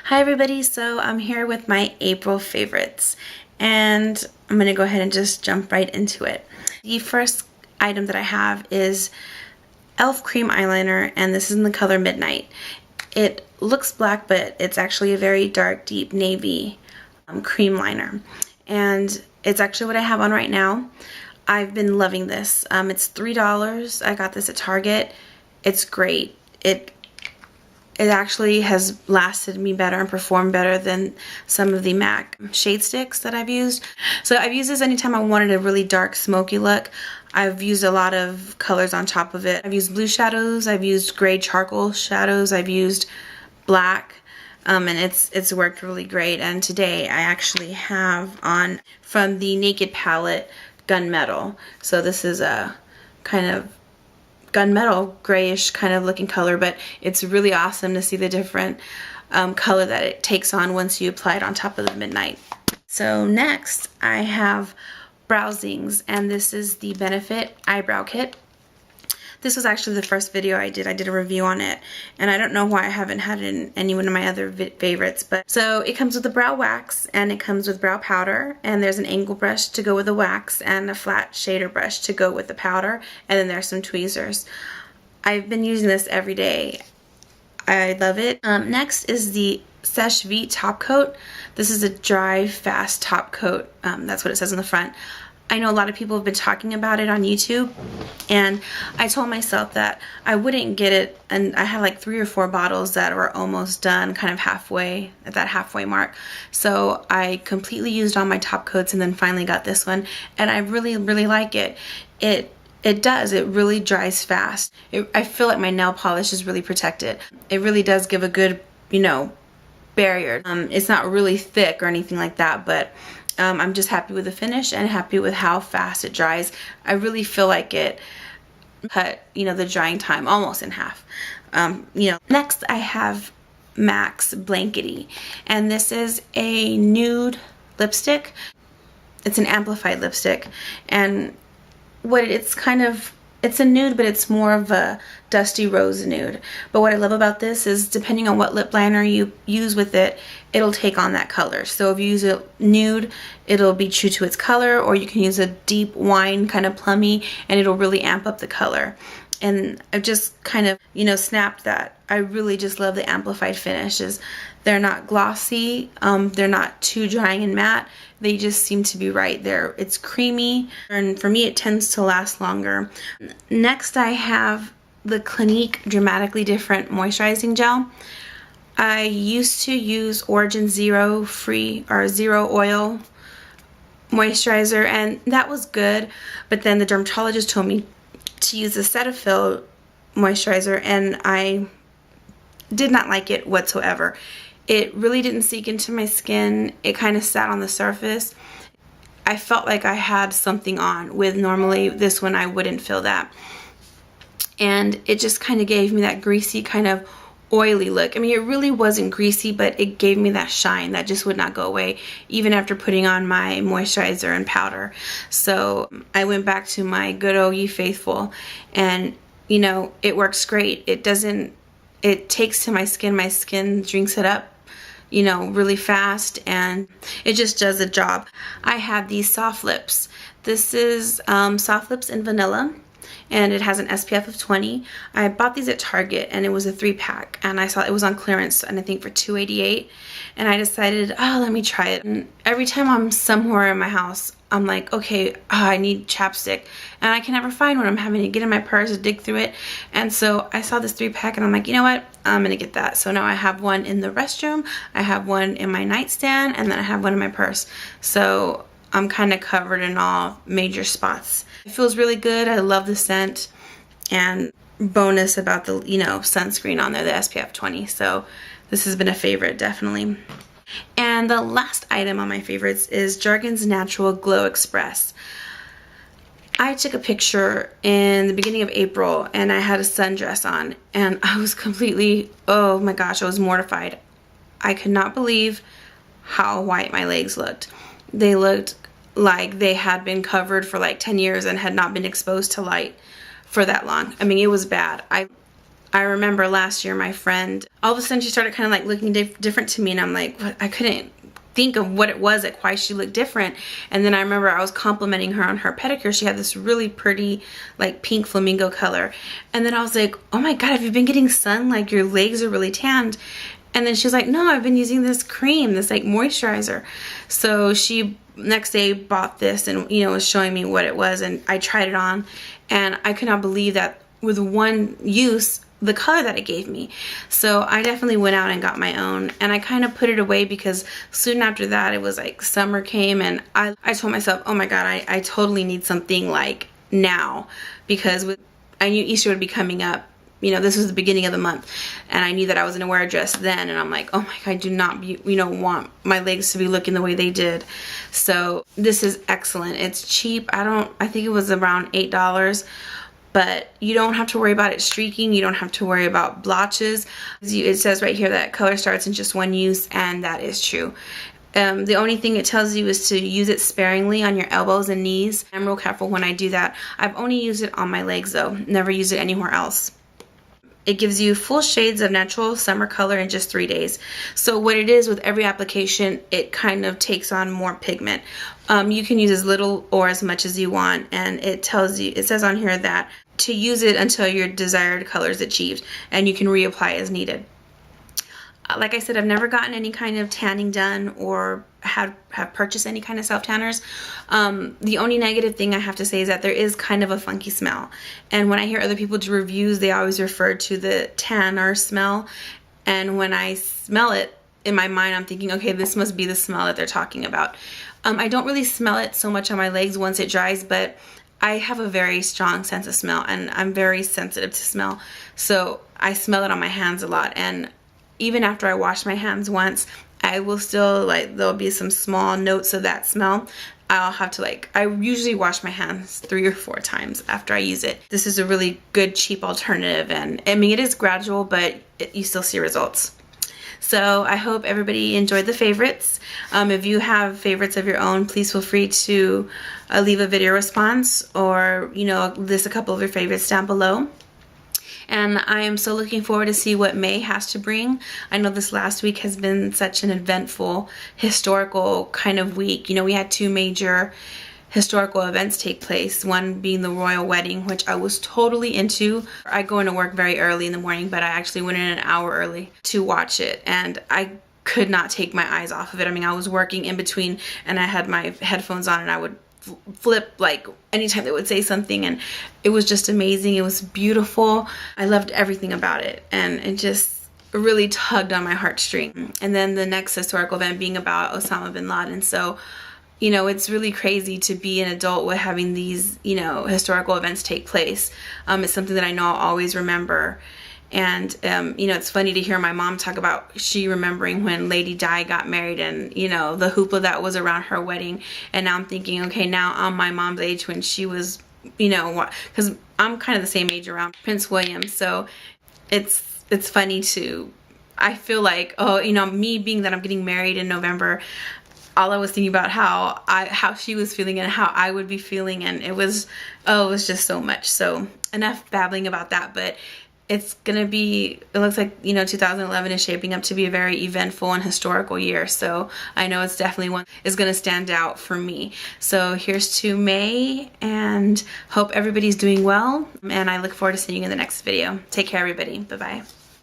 Hi everybody, so I'm here with my April favorites and I'm going to go ahead and just jump right into it. The first item that I have is E.L.F cream eyeliner, and this is in the color Midnight. It looks black, but it's actually a very dark, deep navy cream liner, and it's actually what I have on right now. I've been loving this. It's $3. I got this at Target. It's great. It actually has lasted me better and performed better than some of the MAC shade sticks that I've used. So I've used this anytime I wanted a really dark smoky look. I've used a lot of colors on top of it. I've used blue shadows, I've used gray charcoal shadows, I've used black, and it's worked really great. And today I actually have on from the Naked palette Gunmetal. So this is a kind of gunmetal grayish kind of looking color, but it's really awesome to see the different color that it takes on once you apply it on top of the Midnight. So next I have Browsings, and this is the Benefit Eyebrow Kit. This was actually the first video I did. I did a review on it, and I don't know why I haven't had it in any one of my other favorites. But so it comes with a brow wax, and it comes with brow powder, and there's an angle brush to go with the wax, and a flat shader brush to go with the powder, and then there's some tweezers. I've been using this every day. I love it. Next is the Seche Vite top coat. This is a dry, fast top coat. That's what it says on the front. I know a lot of people have been talking about it on YouTube, and I told myself that I wouldn't get it, and I had like 3 or 4 bottles that were almost done, kind of halfway, at that halfway mark. So I completely used all my top coats and then finally got this one, and I really like it. It does. It really dries fast. I feel like my nail polish is really protected. It really does give a good, barrier. It's not really thick or anything like that, but I'm just happy with the finish and happy with how fast it dries. I really feel like it cut, the drying time almost in half. Next I have MAC's Blankety, and this is a nude lipstick. It's an amplified lipstick, and it's a nude, but it's more of a dusty rose nude. But what I love about this is, depending on what lip liner you use with it, it'll take on that color. So if you use a nude, it'll be true to its color, or you can use a deep wine kind of plummy, and it'll really amp up the color. And I've just kind of, snapped that. I really just love the amplified finishes. They're not glossy, they're not too drying and matte. They just seem to be right there. It's creamy, and for me it tends to last longer. Next I have the Clinique Dramatically Different Moisturizing Gel. I used to use Origin Zero Oil moisturizer, and that was good, but then the dermatologist told me to use the Cetaphil moisturizer, and I did not like it whatsoever. It really didn't sink into my skin. It kind of sat on the surface. I felt like I had something on, with normally this one I wouldn't feel that. And it just kind of gave me that greasy, kind of oily look. I mean, it really wasn't greasy, but it gave me that shine that just would not go away, even after putting on my moisturizer and powder. So I went back to my good old Ye Faithful, and it works great. It takes to my skin drinks it up, really fast, and it just does the job. I have these Soft Lips. This is Soft Lips in Vanilla, and it has an SPF of 20. I bought these at Target, and it was a 3-pack, and I saw it was on clearance, and I think for $2.88, and I decided, let me try it. And every time I'm somewhere in my house, I'm like, okay, I need chapstick, and I can never find one. I'm having to get in my purse to dig through it, and so I saw this 3-pack, and I'm like, you know what, I'm gonna get that. So now I have one in the restroom, I have one in my nightstand, and then I have one in my purse. So I'm kind of covered in all major spots. It feels really good. I love the scent, and bonus about the sunscreen on there, the SPF 20. So this has been a favorite, definitely. And the last item on my favorites is Jergens Natural Glow Express. I took a picture in the beginning of April, and I had a sundress on, and I was completely, oh my gosh, I was mortified. I could not believe how white my legs looked. They looked like they had been covered for like 10 years and had not been exposed to light for that long. I mean, it was bad. I remember last year my friend, all of a sudden she started kind of like looking different to me, and I'm like, what? I couldn't think of what it was, like why she looked different. And then I remember I was complimenting her on her pedicure. She had this really pretty like pink flamingo color, and then I was like, oh my god, have you been getting sun? Like your legs are really tanned. And then she was like, no, I've been using this cream, this like moisturizer. So she next day bought this and, you know, was showing me what it was, and I tried it on, and I could not believe that with one use, the color that it gave me. So I definitely went out and got my own, and I kind of put it away because soon after that it was like summer came, and I told myself, oh my god, I totally need something like now, because I knew Easter would be coming up. You know, this was the beginning of the month, and I knew that I was going to wear a dress then, and I'm like, oh my god, I do not, you know, want my legs to be looking the way they did. So this is excellent. It's cheap. I think it was around $8, but you don't have to worry about it streaking. You don't have to worry about blotches. It says right here that color starts in just one use, and that is true. The only thing it tells you is to use it sparingly on your elbows and knees. I'm real careful when I do that. I've only used it on my legs though, never used it anywhere else. It gives you full shades of natural summer color in just 3 days. So what it is with every application, it kind of takes on more pigment. You can use as little or as much as you want, and it says on here that to use it until your desired color is achieved, and you can reapply as needed. Like I said, I've never gotten any kind of tanning done or have purchased any kind of self tanners. The only negative thing I have to say is that there is kind of a funky smell. And when I hear other people do reviews, they always refer to the tanner smell. And when I smell it, in my mind, I'm thinking, okay, this must be the smell that they're talking about. I don't really smell it so much on my legs once it dries, but I have a very strong sense of smell, and I'm very sensitive to smell. So I smell it on my hands a lot, and even after I wash my hands once, I will still, like, there'll be some small notes of that smell. I'll have to, like, I usually wash my hands 3 or 4 times after I use it. This is a really good, cheap alternative, and I mean, it is gradual, but you still see results. So I hope everybody enjoyed the favorites. If you have favorites of your own, please feel free to leave a video response, or, you know, list a couple of your favorites down below. And I am so looking forward to see what May has to bring. I know this last week has been such an eventful, historical kind of week. You know, we had 2 major historical events take place, one being the royal wedding, which I was totally into. I go into work very early in the morning, but I actually went in an hour early to watch it, and I could not take my eyes off of it. I mean, I was working in between, and I had my headphones on, and I would flip like anytime they would say something, and it was just amazing. It was beautiful. I loved everything about it, and it just really tugged on my heartstring. And then the next historical event being about Osama bin Laden. So, you know, it's really crazy to be an adult with having these, you know, historical events take place. It's something that I know I'll always remember. And, you know, it's funny to hear my mom talk about she remembering when Lady Di got married, and, you know, the hoopla that was around her wedding. And now I'm thinking, okay, now I'm my mom's age when she was, you know, because I'm kind of the same age around Prince William. So it's funny to, I feel like, oh, you know, me being that I'm getting married in November, all I was thinking about how she was feeling and how I would be feeling, and it was just so much. So enough babbling about that, but it's gonna be, it looks like, you know, 2011 is shaping up to be a very eventful and historical year. So I know it's definitely one is gonna stand out for me. So here's to May, and hope everybody's doing well, and I look forward to seeing you in the next video. Take care, everybody. Bye-bye.